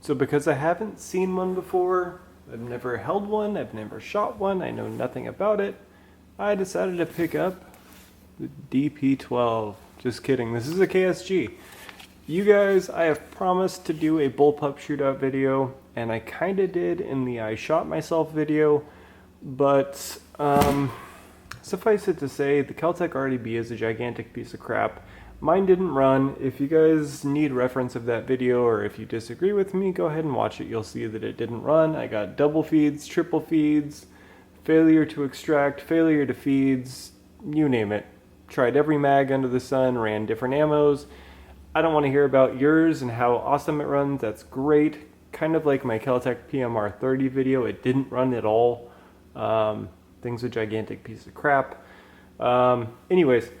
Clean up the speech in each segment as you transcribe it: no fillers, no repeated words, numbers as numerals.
So because I haven't seen one before, I've never held one, I've never shot one, I know nothing about it, I decided to pick up the DP-12. Just kidding, this is a KSG. You guys, I have promised to do a bullpup shootout video, and I kinda did in the I shot myself video, but suffice it to say, the Kel-Tec RDB is a gigantic piece of crap. Mine didn't run. If you guys need reference of that video, or if you disagree with me, go ahead and watch it. You'll see that it didn't run. I got double feeds, triple feeds, failure to extract, failure to feeds, you name it. Tried every mag under the sun, ran different ammos. I don't want to hear about yours and how awesome it runs. That's great. Kind of like my Kel-Tec PMR 30 video. It didn't run at all. Thing's a gigantic piece of crap. Anyways,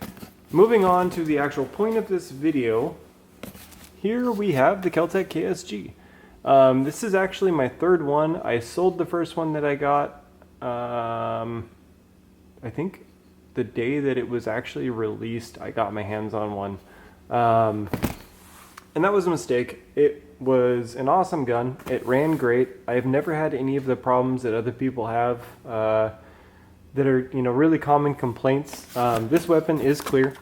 moving on to the actual point of this video, here we have the Kel-Tec KSG. This is actually my third one. I sold the first one that I got, I think the day that it was actually released, I got my hands on one. And that was a mistake. It was an awesome gun. It ran great. I've never had any of the problems that other people have that are, you know, really common complaints. This weapon is clear.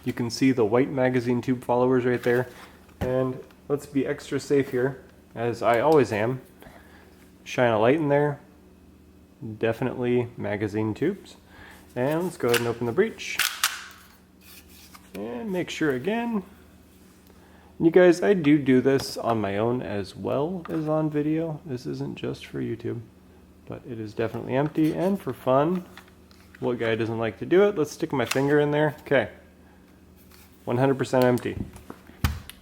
You can see the white magazine tube followers right there. And let's be extra safe here, as I always am. Shine a light in there. Definitely magazine tubes. And let's go ahead and open the breech. And make sure again. You guys, I do this on my own as well as on video. This isn't just for YouTube, but it is definitely empty and for fun. What guy doesn't like to do it? Let's stick my finger in there. Okay, 100% empty.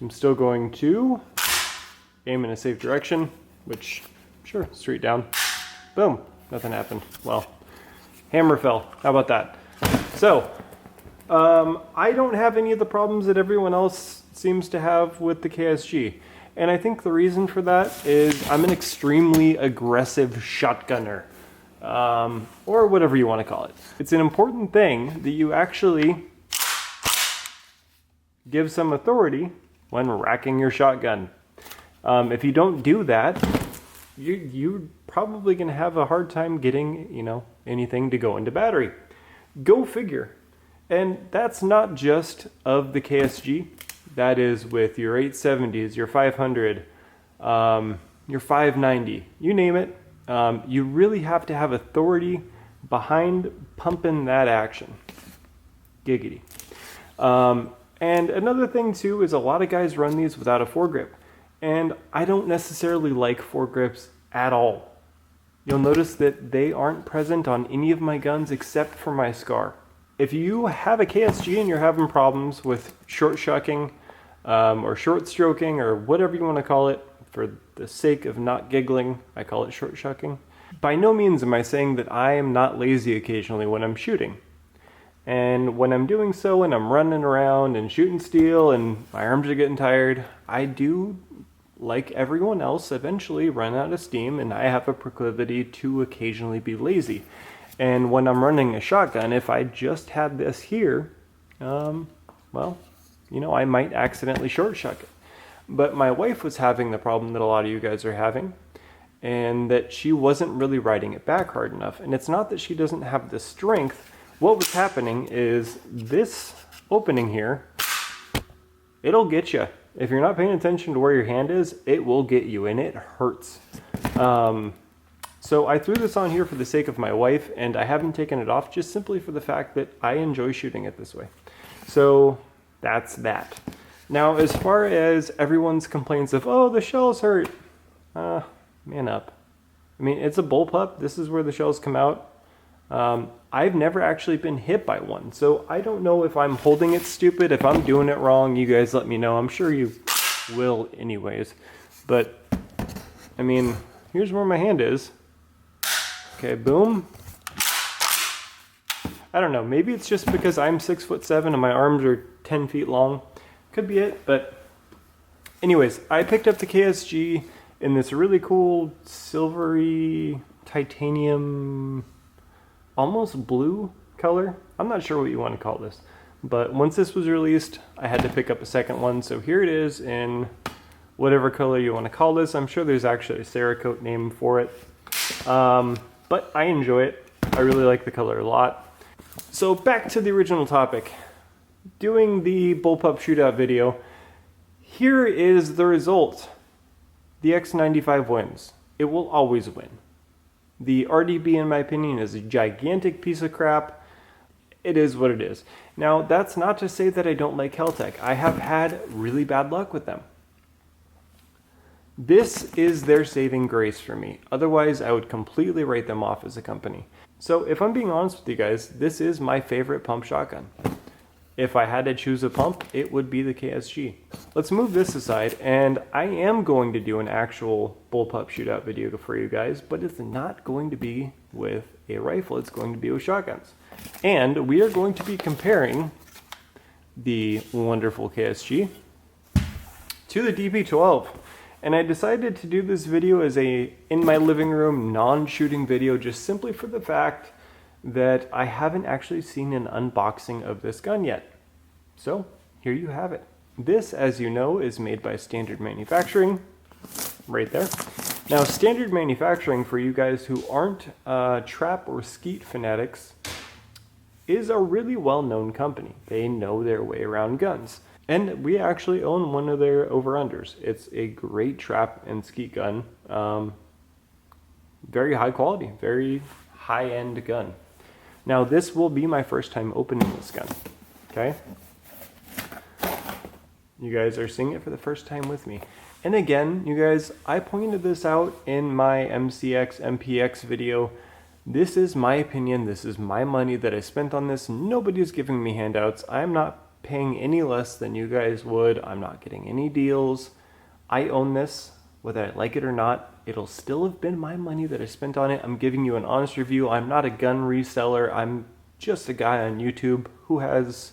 I'm still going to aim in a safe direction, which, sure, straight down. Boom, nothing happened. Well, hammer fell. How about that? So, I don't have any of the problems that everyone else seems to have with the KSG. And I think the reason for that is I'm an extremely aggressive shotgunner, or whatever you want to call it. It's an important thing that you actually give some authority when racking your shotgun. If you don't do that, you're probably going to have a hard time getting, you know, anything to go into battery. Go figure. And that's not just of the KSG. That is with your 870s, your 500, your 590, you name it. You really have to have authority behind pumping that action. Giggity. And another thing too is a lot of guys run these without a foregrip. And I don't necessarily like foregrips at all. You'll notice that they aren't present on any of my guns except for my SCAR. If you have a KSG and you're having problems with short shucking or short stroking or whatever you want to call it, for the sake of not giggling, I call it short shucking. By no means am I saying that I am not lazy occasionally when I'm shooting. And when I'm doing so and I'm running around and shooting steel and my arms are getting tired, I do, like everyone else, eventually run out of steam, and I have a proclivity to occasionally be lazy. And when I'm running a shotgun, if I just had this here, well, you know, I might accidentally short shuck it. But my wife was having the problem that a lot of you guys are having, and that she wasn't really riding it back hard enough. And it's not that she doesn't have the strength. What was happening is this opening here, it'll get you. If you're not paying attention to where your hand is, it will get you, and it hurts. So I threw this on here for the sake of my wife, and I haven't taken it off just simply for the fact that I enjoy shooting it this way. So that's that. Now, as far as everyone's complaints of, oh, the shells hurt, man up. I mean, it's a bullpup. This is where the shells come out. I've never actually been hit by one, so I don't know if I'm holding it stupid. If I'm doing it wrong, you guys let me know. I'm sure you will anyways. But, I mean, here's where my hand is. Okay, boom. I don't know, maybe it's just because I'm 6'7" and my arms are 10 feet long. Could be it, but anyways, I picked up the KSG in this really cool silvery titanium, almost blue color. I'm not sure what you want to call this, but once this was released, I had to pick up a second one. So here it is in whatever color you want to call this. I'm sure there's actually a Cerakote name for it. But I enjoy it. I really like the color a lot. So back to the original topic. Doing the bullpup shootout video, here is the result. The X95 wins. It will always win. The RDB, in my opinion, is a gigantic piece of crap. It is what it is. Now, that's not to say that I don't like Keltec. I have had really bad luck with them. This is their saving grace for me. Otherwise, I would completely write them off as a company. So if I'm being honest with you guys, this is my favorite pump shotgun. If I had to choose a pump, it would be the KSG. Let's move this aside, and I am going to do an actual bullpup shootout video for you guys, but it's not going to be with a rifle, it's going to be with shotguns. And we are going to be comparing the wonderful KSG to the DP-12. And I decided to do this video as a in my living room non-shooting video just simply for the fact that I haven't actually seen an unboxing of this gun yet. So here you have it. This, as you know, is made by Standard Manufacturing, right there. Now, Standard Manufacturing, for you guys who aren't trap or skeet fanatics, is a really well-known company. They know their way around guns. And we actually own one of their over-unders. It's a great trap and skeet gun. Very high quality, very high-end gun. Now, this will be my first time opening this gun, okay? You guys are seeing it for the first time with me. And again, you guys, I pointed this out in my MCX, MPX video. This is my opinion, this is my money that I spent on this. Nobody's giving me handouts. I'm not paying any less than you guys would. I'm not getting any deals. I own this, whether I like it or not. It'll still have been my money that I spent on it. I'm giving you an honest review. I'm not a gun reseller. I'm just a guy on YouTube who has,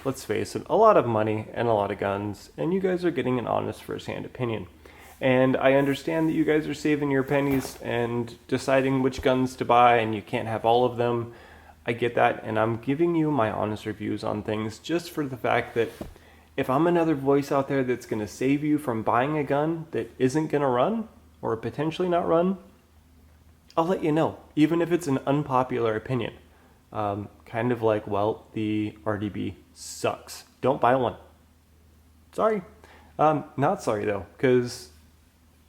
let's face it, a lot of money and a lot of guns, and you guys are getting an honest first-hand opinion. And I understand that you guys are saving your pennies and deciding which guns to buy, and you can't have all of them. I get that, and I'm giving you my honest reviews on things just for the fact that if I'm another voice out there that's going to save you from buying a gun that isn't going to run, or potentially not run, I'll let you know, even if it's an unpopular opinion. Kind of like, well, the RDB sucks. Don't buy one. Sorry. Not sorry though, because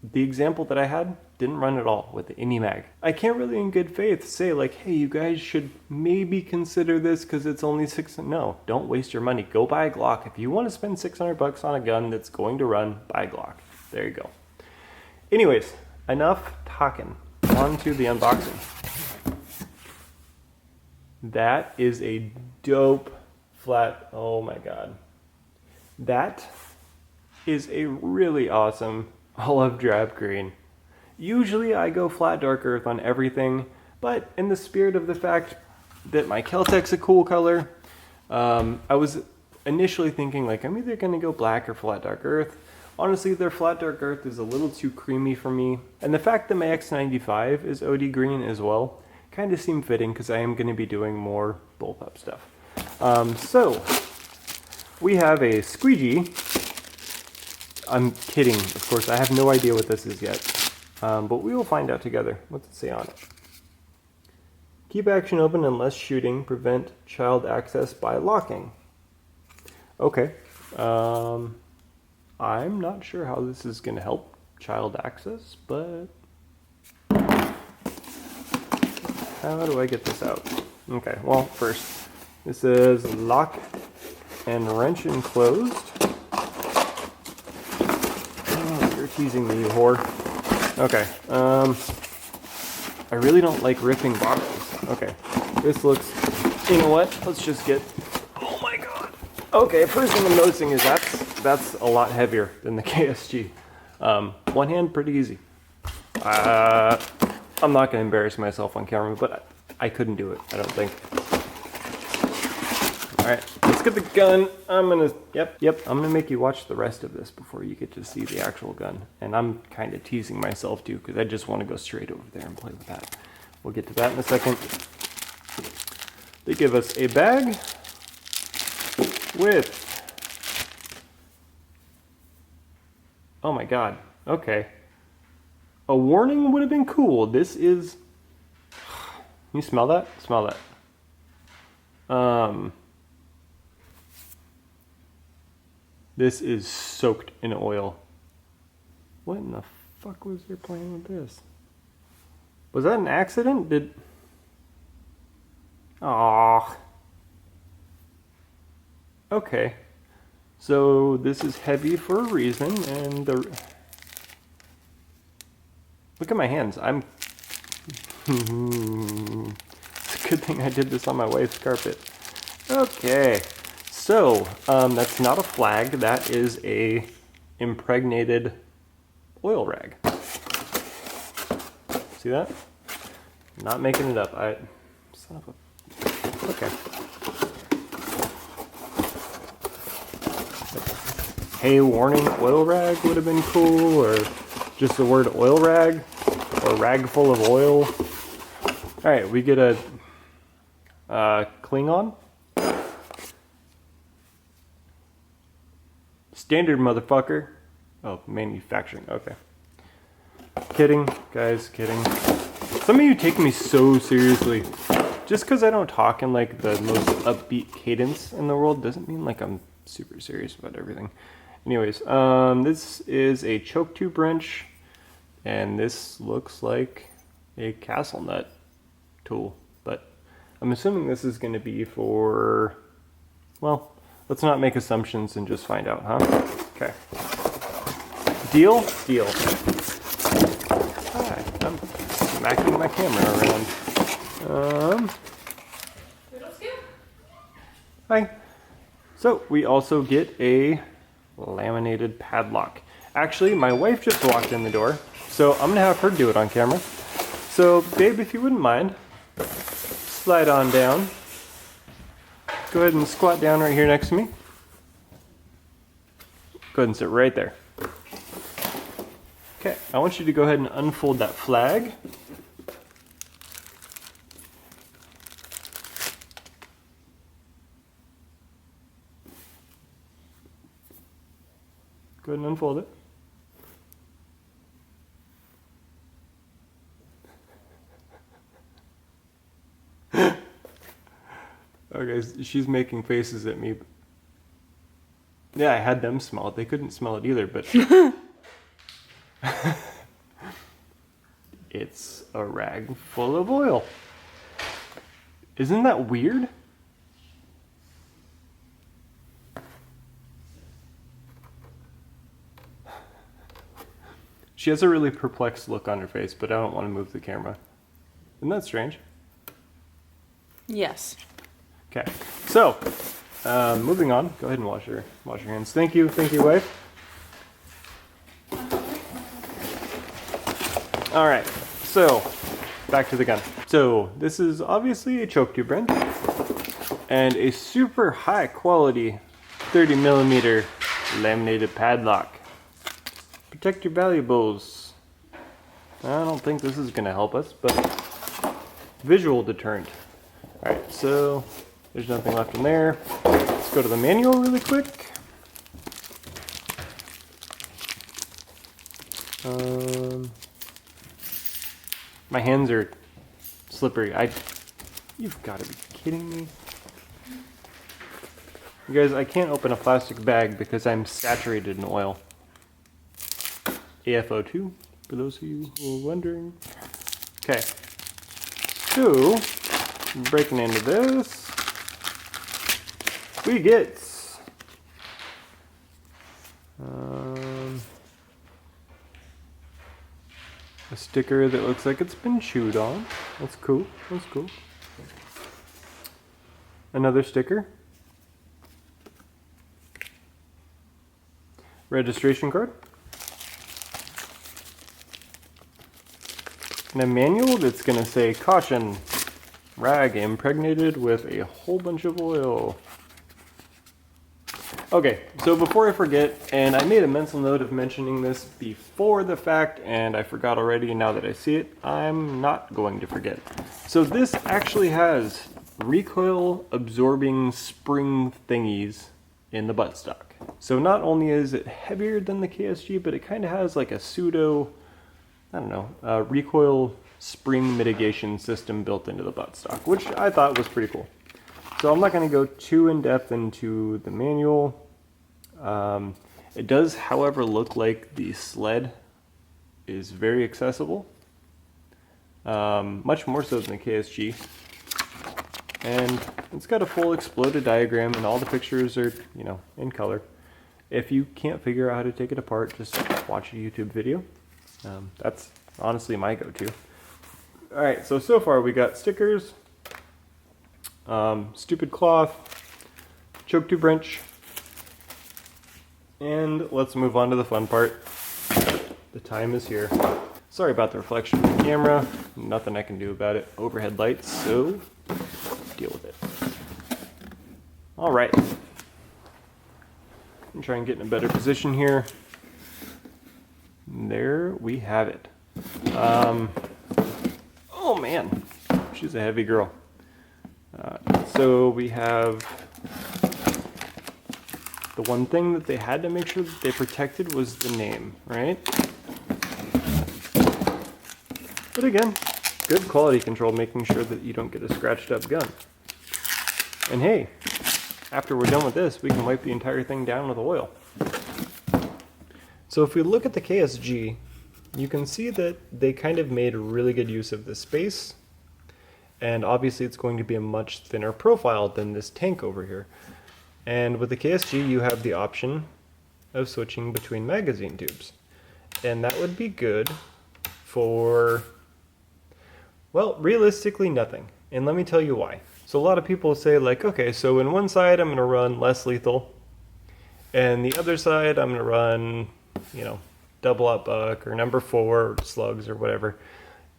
the example that I had didn't run at all with the Indy Mag. I can't really in good faith say like, hey, you guys should maybe consider this because it's only No, don't waste your money. Go buy a Glock. If you want to spend 600 bucks on a gun that's going to run, buy a Glock. There you go. Anyways, enough talking. On to the unboxing. That is a dope flat. Oh my god. That is a really awesome olive drab green. Usually I go flat dark earth on everything, but in the spirit of the fact that my Keltec's a cool color, I was initially thinking like I'm either going to go black or flat dark earth. Honestly, their flat dark earth is a little too creamy for me, and the fact that my X95 is OD green as well kind of seemed fitting because I am going to be doing more bullpup stuff. So we have a squeegee. I'm kidding, of course. I have no idea what this is yet, but we will find out together. What's it say on it? Keep action open unless shooting. Prevent child access by locking. Okay. I'm not sure how this is going to help child access, but how do I get this out? Okay, well, first, this is lock and wrench enclosed. Oh, you're teasing me, you whore. Okay, I really don't like ripping boxes. Okay, this looks, you know what, let's just get, oh my god. Okay, first thing I'm noticing is that's a lot heavier than the KSG. One hand, pretty easy. I'm not going to embarrass myself on camera, but I couldn't do it, I don't think. Alright, let's get the gun. I'm going to, yep, I'm going to make you watch the rest of this before you get to see the actual gun. And I'm kind of teasing myself too, because I just want to go straight over there and play with that. We'll get to that in a second. They give us a bag with Oh my god. Okay. A warning would have been cool. This is... You smell that? Smell that. This is soaked in oil. What in the fuck was your plan with this? Was that an accident? Did... Aww. Okay. So this is heavy for a reason, and the... Look at my hands. I'm... It's a good thing I did this on my wife's carpet. Okay. So, that's not a flag. That is a impregnated oil rag. See that? Not making it up. Son of a... Okay. Hey, warning, oil rag would have been cool, or just the word oil rag, or rag full of oil. Alright, we get a Klingon. Standard, motherfucker. Oh, manufacturing, okay. Kidding, guys, kidding. Some of you take me so seriously. Just because I don't talk in like the most upbeat cadence in the world doesn't mean like I'm super serious about everything. Anyways, this is a choke tube wrench, and this looks like a castle nut tool, but I'm assuming this is going to be for, well, let's not make assumptions and just find out, huh? Okay. Deal? Deal. Hi, I'm smacking my camera around. Hi. So we also get a laminated padlock. Actually, my wife just walked in the door, so I'm gonna have her do it on camera. So, babe, if you wouldn't mind, slide on down. Go ahead and squat down right here next to me. Go ahead and sit right there. Okay, I want you to go ahead and unfold that flag. Go ahead and unfold it. Okay, she's making faces at me. Yeah, I had them smell it. They couldn't smell it either, but... It's a rag full of oil. Isn't that weird? She has a really perplexed look on her face, but I don't want to move the camera. Isn't that strange? Yes. Okay, so moving on. Go ahead and wash your hands. Thank you, wife. All right, so back to the gun. So this is obviously a choke tube wrench and a super high quality 30mm laminated padlock. Protect your valuables. I don't think this is gonna help us, but visual deterrent. All right, so there's nothing left in there. Let's go to the manual really quick. My hands are slippery. You've got to be kidding me. You guys, I can't open a plastic bag because I'm saturated in oil. AFO2, for those of you who are wondering. Okay, so breaking into this, we get a sticker that looks like it's been chewed on. That's cool. That's cool. Another sticker. Registration card. And a manual that's going to say, caution, rag impregnated with a whole bunch of oil. Okay, so before I forget, and I made a mental note of mentioning this before the fact, and I forgot already, and now that I see it, I'm not going to forget. So this actually has recoil absorbing spring thingies in the buttstock. So not only is it heavier than the KSG, but it kind of has like a pseudo, I don't know, recoil spring mitigation system built into the buttstock, which I thought was pretty cool. So I'm not going to go too in depth into the manual. It does, however, look like the sled is very accessible, much more so than the KSG. And it's got a full exploded diagram, and all the pictures are, you know, in color. If you can't figure out how to take it apart, just watch a YouTube video. That's honestly my go-to. All right, so far we got stickers, stupid cloth, choke tube wrench, and let's move on to the fun part. The time is here. Sorry about the reflection of the camera. Nothing I can do about it. Overhead lights, so deal with it. All right. I'm trying to get in a better position here. There we have it. Oh man, she's a heavy girl. So we have the one thing that they had to make sure that they protected was the name, right? But again, good quality control, making sure that you don't get a scratched up gun. And hey, after we're done with this, we can wipe the entire thing down with oil. So if we look at the KSG, you can see that they kind of made really good use of the space, and obviously it's going to be a much thinner profile than this tank over here. And with the KSG, you have the option of switching between magazine tubes, and that would be good for, well, realistically nothing. And let me tell you why. So a lot of people say like, okay, so in one side I'm going to run less lethal, and the other side I'm going to run, you know, double up buck or number 4 or slugs or whatever.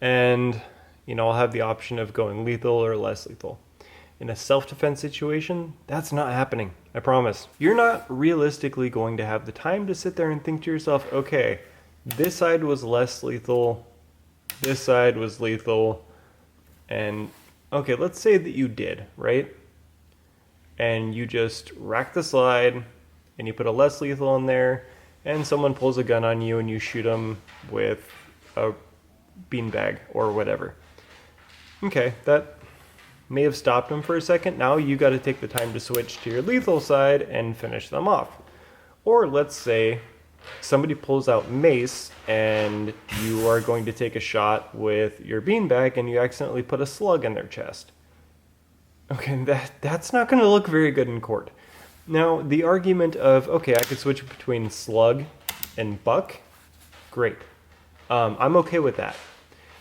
And, you know, I'll have the option of going lethal or less lethal. In a self-defense situation, that's not happening. I promise. You're not realistically going to have the time to sit there and think to yourself, okay, this side was less lethal, this side was lethal, and okay, let's say that you did, right? And you just rack the slide, and you put a less lethal in there, and someone pulls a gun on you and you shoot them with a beanbag or whatever. Okay, that may have stopped them for a second. Now you got to take the time to switch to your lethal side and finish them off. Or let's say somebody pulls out mace and you are going to take a shot with your beanbag and you accidentally put a slug in their chest. Okay, that's not going to look very good in court. Now, the argument of, okay, I could switch between slug and buck, great. I'm okay with that.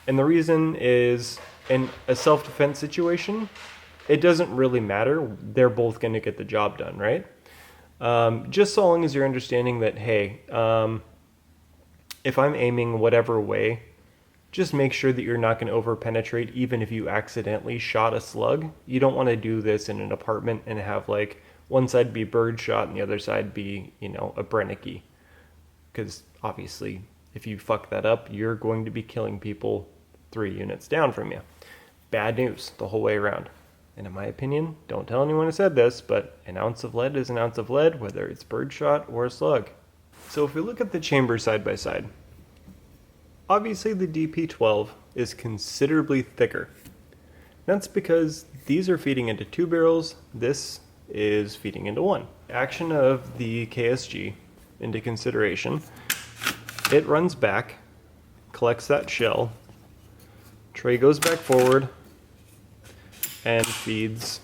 And the reason is, in a self-defense situation, it doesn't really matter. They're both going to get the job done, right? Just so long as you're understanding that, hey, if I'm aiming whatever way, just make sure that you're not going to over-penetrate even if you accidentally shot a slug. You don't want to do this in an apartment and have, like, one side be birdshot and the other side be, you know, a Brennicky. Because, obviously, if you fuck that up, you're going to be killing people 3 units down from you. Bad news the whole way around. And in my opinion, don't tell anyone who said this, but an ounce of lead is an ounce of lead, whether it's birdshot or a slug. So if we look at the chambers side by side, obviously the DP-12 is considerably thicker. That's because these are feeding into 2 barrels, this is feeding into 1. Action of the KSG into consideration, it runs back, collects that shell, tray goes back forward, and feeds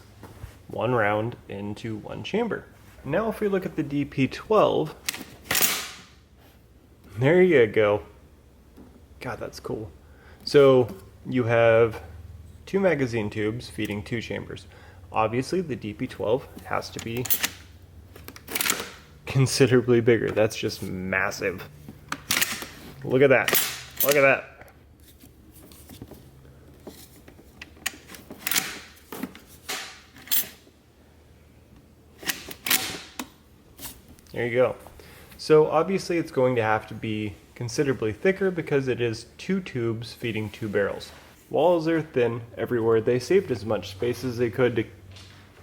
1 round into 1 chamber. Now if we look at the DP-12, there you go. God, that's cool. So you have 2 magazine tubes feeding 2 chambers. Obviously the DP-12 has to be considerably bigger. That's just massive. Look at that. Look at that. There you go. So obviously it's going to have to be considerably thicker because it is 2 tubes feeding 2 barrels. Walls are thin everywhere. They saved as much space as they could to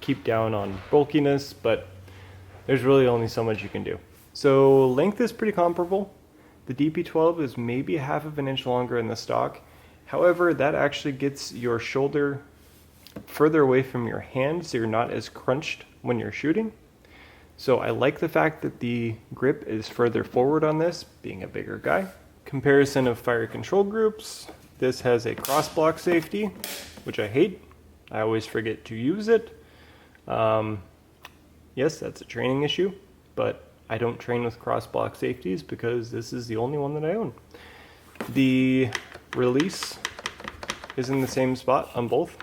keep down on bulkiness, but there's really only so much you can do. So length is pretty comparable. The DP-12 is maybe 1/2 inch longer in the stock. However, that actually gets your shoulder further away from your hand, so you're not as crunched when you're shooting. So I like the fact that the grip is further forward on this, being a bigger guy. Comparison of fire control groups. This has a cross block safety, which I hate. I always forget to use it. Yes, that's a training issue, but I don't train with cross block safeties because this is the only one that I own. The release is in the same spot on both,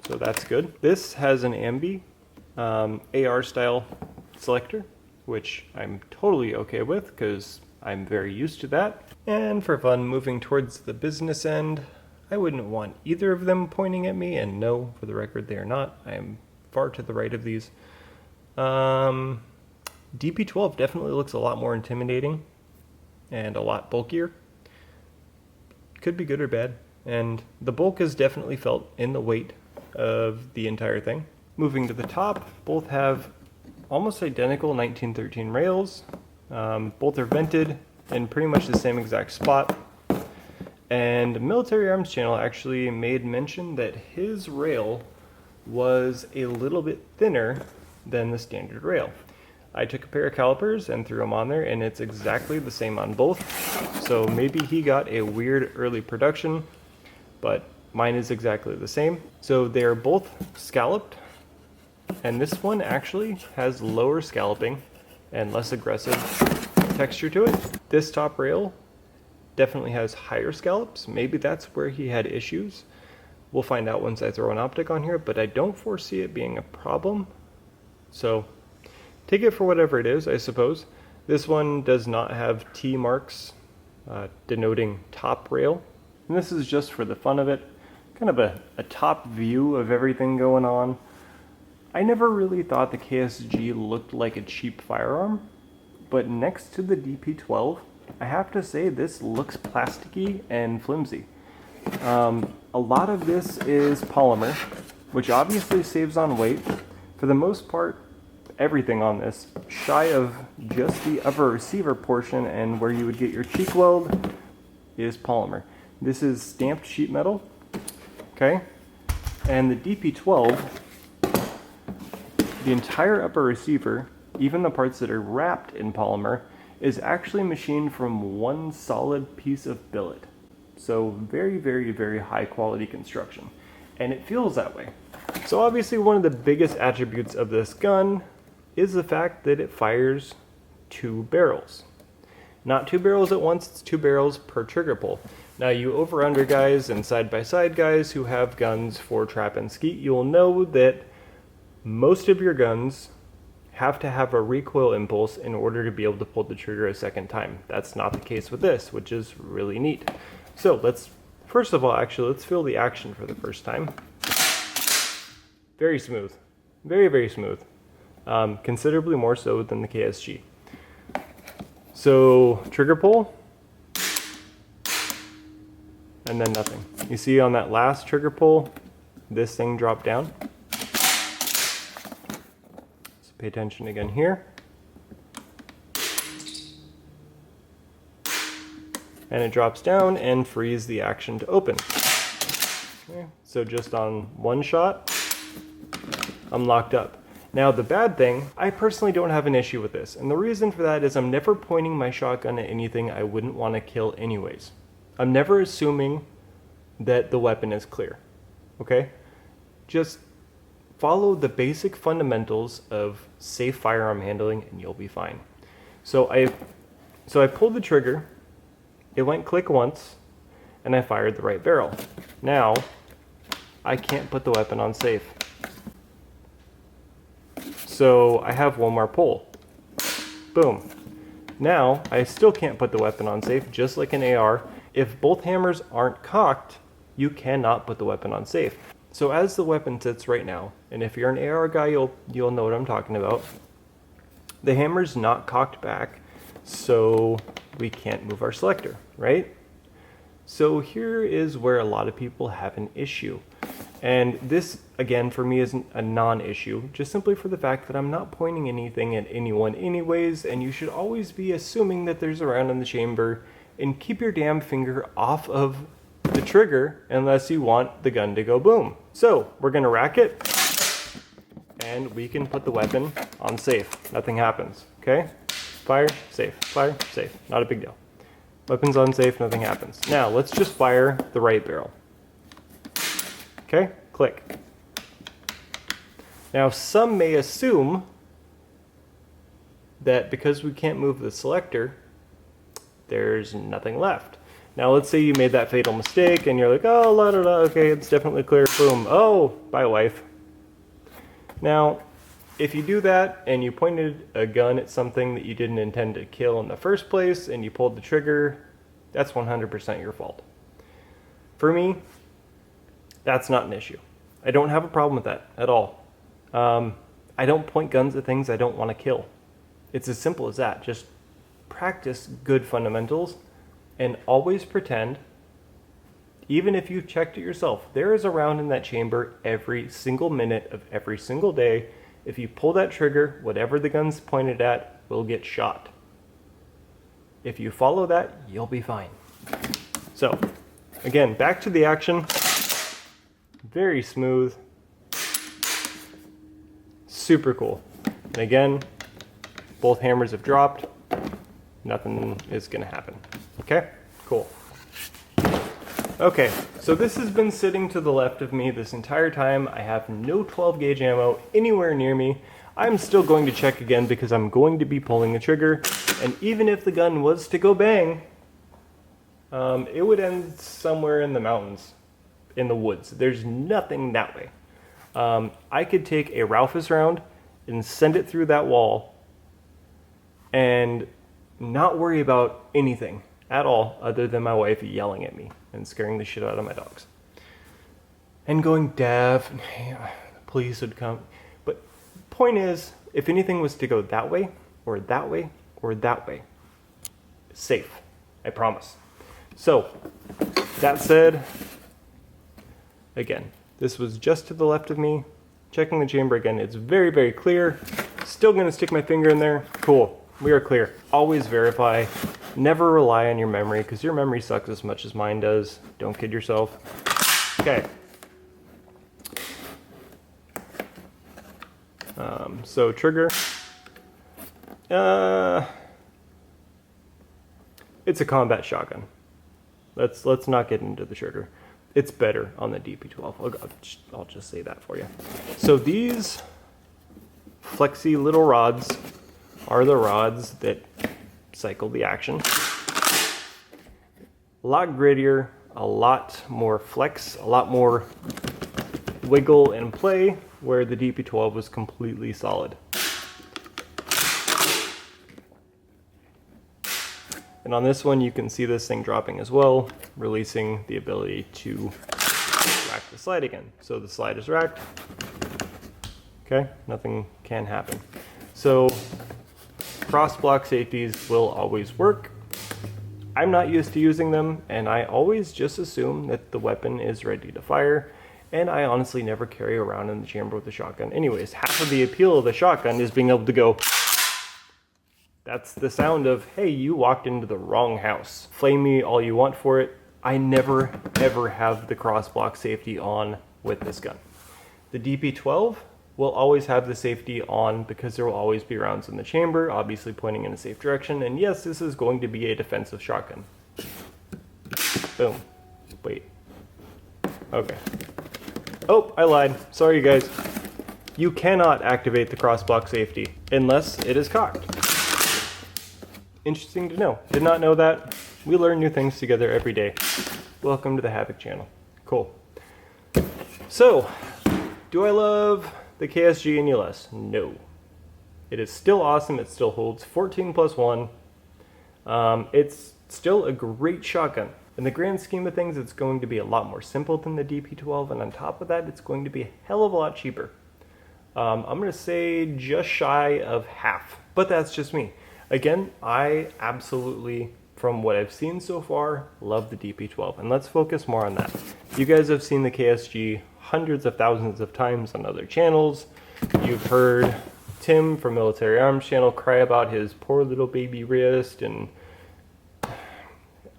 so that's good. This has an ambi AR style selector, which I'm totally okay with because I'm very used to that. And for fun, moving towards the business end, I wouldn't want either of them pointing at me, and no, for the record, they are not. I am far to the right of these. DP-12 definitely looks a lot more intimidating and a lot bulkier. Could be good or bad, and the bulk is definitely felt in the weight of the entire thing. Moving to the top, both have almost identical 1913 rails. Both are vented in pretty much the same exact spot. And Military Arms Channel actually made mention that his rail was a little bit thinner than the standard rail. I took a pair of calipers and threw them on there, and it's exactly the same on both. So maybe he got a weird early production, but mine is exactly the same. So they're both scalloped, and this one actually has lower scalloping and less aggressive texture to it. This top rail definitely has higher scallops. Maybe that's where he had issues. We'll find out once I throw an optic on here, but I don't foresee it being a problem. So take it for whatever it is, I suppose. This one does not have T marks denoting top rail. And this is just for the fun of it. Kind of a top view of everything going on. I never really thought the KSG looked like a cheap firearm, but next to the DP-12, I have to say this looks plasticky and flimsy. A lot of this is polymer, which obviously saves on weight. For the most part, everything on this, shy of just the upper receiver portion and where you would get your cheek weld, is polymer. This is stamped sheet metal, okay? And the DP-12, the entire upper receiver, even the parts that are wrapped in polymer, is actually machined from one solid piece of billet. So very, very, very high quality construction. And it feels that way. So obviously one of the biggest attributes of this gun is the fact that it fires 2 barrels. Not 2 barrels at once, it's 2 barrels per trigger pull. Now you over-under guys and side-by-side guys who have guns for trap and skeet, you'll know that most of your guns have to have a recoil impulse in order to be able to pull the trigger a second time. That's not the case with this, which is really neat. So first of all, let's feel the action for the first time. Very smooth, very, very smooth. Considerably more so than the KSG. So trigger pull, and then nothing. You see on that last trigger pull, this thing dropped down. So pay attention again here. And it drops down and frees the action to open. Okay, so just on one shot, I'm locked up. Now the bad thing, I personally don't have an issue with this, and the reason for that is I'm never pointing my shotgun at anything I wouldn't want to kill anyways. I'm never assuming that the weapon is clear, okay? Just follow the basic fundamentals of safe firearm handling and you'll be fine. So I pulled the trigger, it went click once, and I fired the right barrel. Now, I can't put the weapon on safe. So I have one more pull. Boom. Now, I still can't put the weapon on safe, just like an AR. If both hammers aren't cocked, you cannot put the weapon on safe. So as the weapon sits right now, and if you're an AR guy, you'll know what I'm talking about. The hammer's not cocked back, so we can't move our selector, right? So here is where a lot of people have an issue. And this, again, for me is a non-issue, just simply for the fact that I'm not pointing anything at anyone anyways, and you should always be assuming that there's a round in the chamber, and keep your damn finger off of the trigger unless you want the gun to go boom. So, we're gonna rack it, and we can put the weapon on safe. Nothing happens, okay? Fire, safe, not a big deal. Weapons on safe, nothing happens. Now, let's just fire the right barrel. Okay, click. Now, some may assume that because we can't move the selector, there's nothing left. Now, let's say you made that fatal mistake and you're like, oh, la da da, okay, it's definitely clear, boom. Oh, bye, wife. Now, if you do that and you pointed a gun at something that you didn't intend to kill in the first place and you pulled the trigger, that's 100% your fault. For me, that's not an issue. I don't have a problem with that at all. I don't point guns at things I don't want to kill. It's as simple as that. Just practice good fundamentals and always pretend, even if you've checked it yourself, there is a round in that chamber every single minute of every single day. If you pull that trigger, whatever the gun's pointed at will get shot. If you follow that, you'll be fine. So, again, back to the action. Very smooth. Super cool. And again, both hammers have dropped. Nothing is going to happen. Okay? Cool. Okay, so this has been sitting to the left of me this entire time. I have no 12 gauge ammo anywhere near me. I'm still going to check again because I'm going to be pulling the trigger. And even if the gun was to go bang, it would end somewhere in the mountains, in the woods. There's nothing that way. I could take a Raufoss round and send it through that wall and not worry about anything at all other than my wife yelling at me and scaring the shit out of my dogs. And going, Dav, police would come. But point is, if anything was to go that way, or that way, or that way, safe, I promise. So, that said, again, this was just to the left of me. Checking the chamber again, it's very, very clear. Still gonna stick my finger in there. Cool, we are clear. Always verify. Never rely on your memory, because your memory sucks as much as mine does. Don't kid yourself. Okay. So trigger. It's a combat shotgun. Let's not get into the trigger. It's better on the DP-12. I'll just say that for you. So these flexy little rods are the rods that cycle the action. A lot grittier, a lot more flex, a lot more wiggle and play, where the DP-12 was completely solid. And on this one, you can see this thing dropping as well, releasing the ability to rack the slide again. So the slide is racked. Okay, nothing can happen. So cross block safeties will always work. I'm not used to using them, and I always just assume that the weapon is ready to fire, and I honestly never carry around in the chamber with a shotgun. Anyways, half of the appeal of the shotgun is being able to go. That's the sound of, hey, you walked into the wrong house. Flame me all you want for it. I never, ever have the cross block safety on with this gun. The DP-12 will always have the safety on because there will always be rounds in the chamber, obviously pointing in a safe direction. And yes, this is going to be a defensive shotgun. Boom. Wait. Okay. Oh, I lied. Sorry, you guys. You cannot activate the cross block safety unless it is cocked. Interesting to know. Did not know that. We learn new things together every day. Welcome to the Havoc channel. Cool. So, do I love the KSG any less? No. It is still awesome. It still holds 14+1. It's still a great shotgun. In the grand scheme of things, it's going to be a lot more simple than the DP-12, and on top of that, it's going to be a hell of a lot cheaper. I'm going to say just shy of half, but that's just me. Again, I absolutely from what I've seen so far, love the DP-12. And let's focus more on that. You guys have seen the KSG hundreds of thousands of times on other channels. You've heard Tim from Military Arms channel cry about his poor little baby wrist and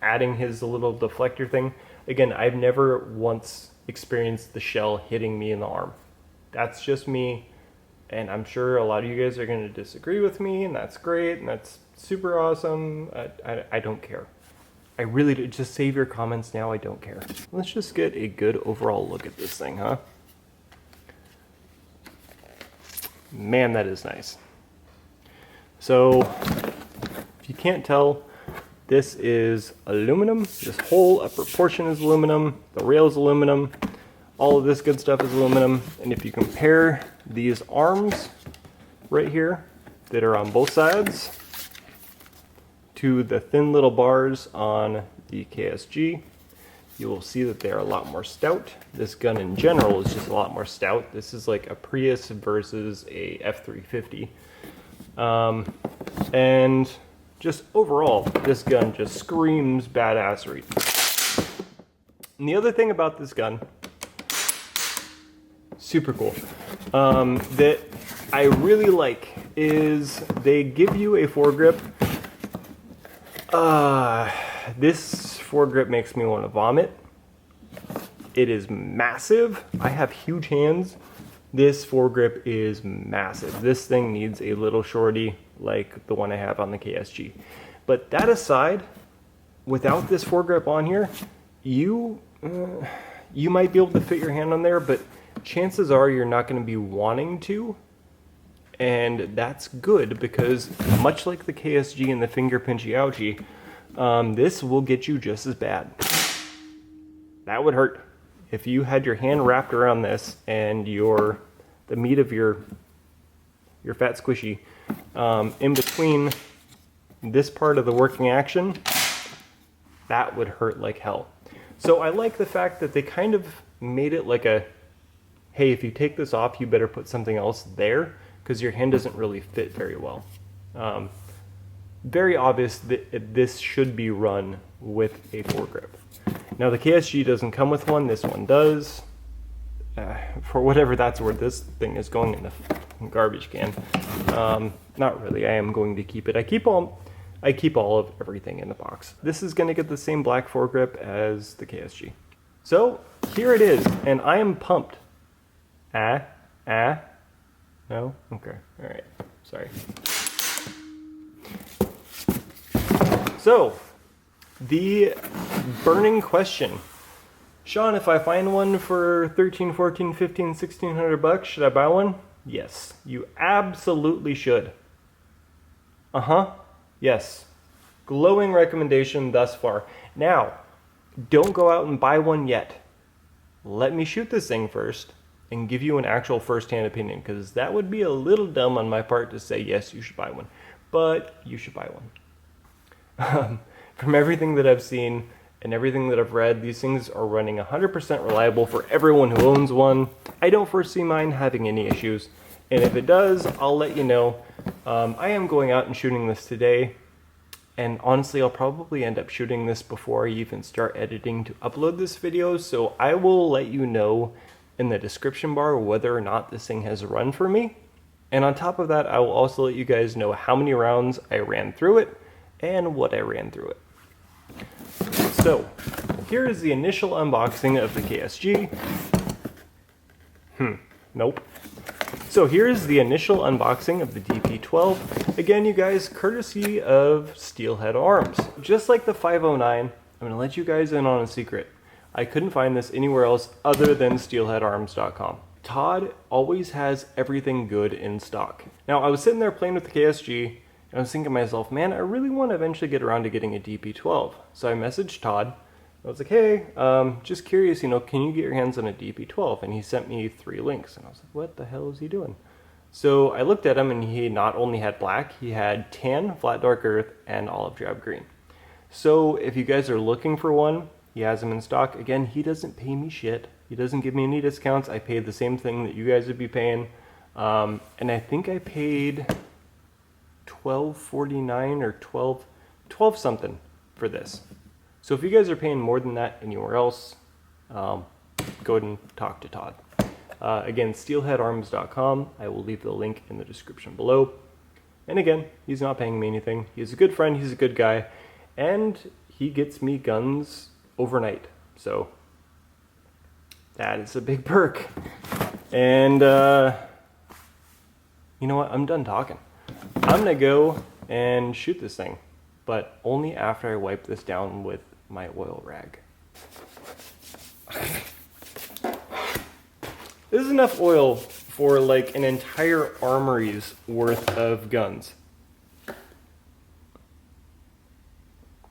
adding his little deflector thing. Again, I've never once experienced the shell hitting me in the arm. That's just me, and I'm sure a lot of you guys are going to disagree with me, and that's great, and that's super awesome. I don't care. I really do. Just save your comments now. I don't care. Let's just get a good overall look at this thing, huh? Man, that is nice. So, if you can't tell, this is aluminum. This whole upper portion is aluminum. The rail is aluminum. All of this good stuff is aluminum. And if you compare these arms right here that are on both sides to the thin little bars on the KSG, you will see that they are a lot more stout. This gun in general is just a lot more stout. This is like a Prius versus a F-350. And just overall, this gun just screams badassery. And the other thing about this gun, super cool, that I really like is they give you a foregrip. This foregrip makes me want to vomit. It is massive. I have huge hands. This foregrip is massive. This thing needs a little shorty like the one I have on the KSG. But that aside, without this foregrip on here, you might be able to fit your hand on there, but chances are you're not going to be wanting to. And that's good because much like the KSG and the finger pinchy ouchie, this will get you just as bad. That would hurt. If you had your hand wrapped around this and the meat of your fat squishy in between this part of the working action, that would hurt like hell. So I like the fact that they kind of made it like a, hey, if you take this off, you better put something else there because your hand doesn't really fit very well. Very obvious that this should be run with a foregrip. Now the KSG doesn't come with one, this one does. For whatever that's worth, this thing is going in the garbage can. Not really, I am going to keep it. I keep all of everything in the box. This is gonna get the same black foregrip as the KSG. So here it is, and I am pumped. No? Okay, all right, sorry. So, the burning question. Sean, if I find one for 13, 14, 15, 1600 bucks, should I buy one? Yes, you absolutely should. Yes. Glowing recommendation thus far. Now, don't go out and buy one yet. Let me shoot this thing first and give you an actual first-hand opinion, because that would be a little dumb on my part to say, yes, you should buy one. But you should buy one. From everything that I've seen and everything that I've read, these things are running 100% reliable for everyone who owns one. I don't foresee mine having any issues, and if it does, I'll let you know. I am going out and shooting this today, and honestly, I'll probably end up shooting this before I even start editing to upload this video, so I will let you know in the description bar whether or not this thing has run for me. And on top of that, I will also let you guys know how many rounds I ran through it and what I ran through it. So, here is the initial unboxing of the KSG. Nope. So here's the initial unboxing of the DP-12. Again, you guys, courtesy of Steelhead Arms. Just like the 509, I'm gonna let you guys in on a secret. I couldn't find this anywhere else other than steelheadarms.com. Todd always has everything good in stock. Now, I was sitting there playing with the KSG, and I was thinking to myself, man, I really want to eventually get around to getting a DP-12. So I messaged Todd. I was like, hey, just curious, can you get your hands on a DP-12? And he sent me 3 links. And I was like, what the hell is he doing? So I looked at him, and he not only had black, he had tan, flat dark earth, and olive drab green. So if you guys are looking for one, he has them in stock. Again, he doesn't pay me shit. He doesn't give me any discounts. I paid the same thing that you guys would be paying. And I think I paid $12.49 or $12 something for this. So if you guys are paying more than that anywhere else, go ahead and talk to Todd. Again, steelheadarms.com. I will leave the link in the description below. And again, he's not paying me anything. He's a good friend, he's a good guy, and he gets me guns overnight. So that is a big perk. And you know what? I'm done talking. I'm gonna go and shoot this thing, but only after I wipe this down with my oil rag. This is enough oil for like an entire armory's worth of guns.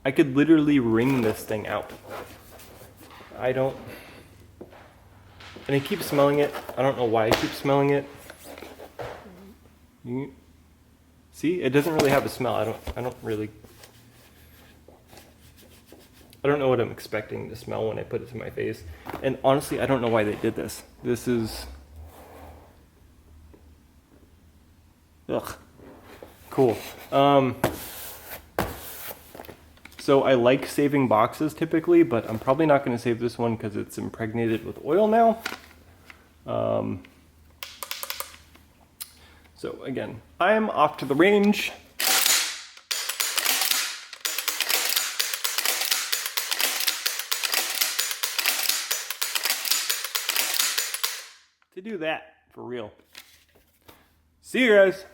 I could literally wring this thing out. And I keep smelling it. I don't know why I keep smelling it. See, it doesn't really have a smell. I don't know what I'm expecting to smell when I put it to my face. And honestly, I don't know why they did this. This is... ugh. Cool. So I like saving boxes typically, but I'm probably not going to save this one because it's impregnated with oil now. So again, I am off to the range. To do that for real. See you guys.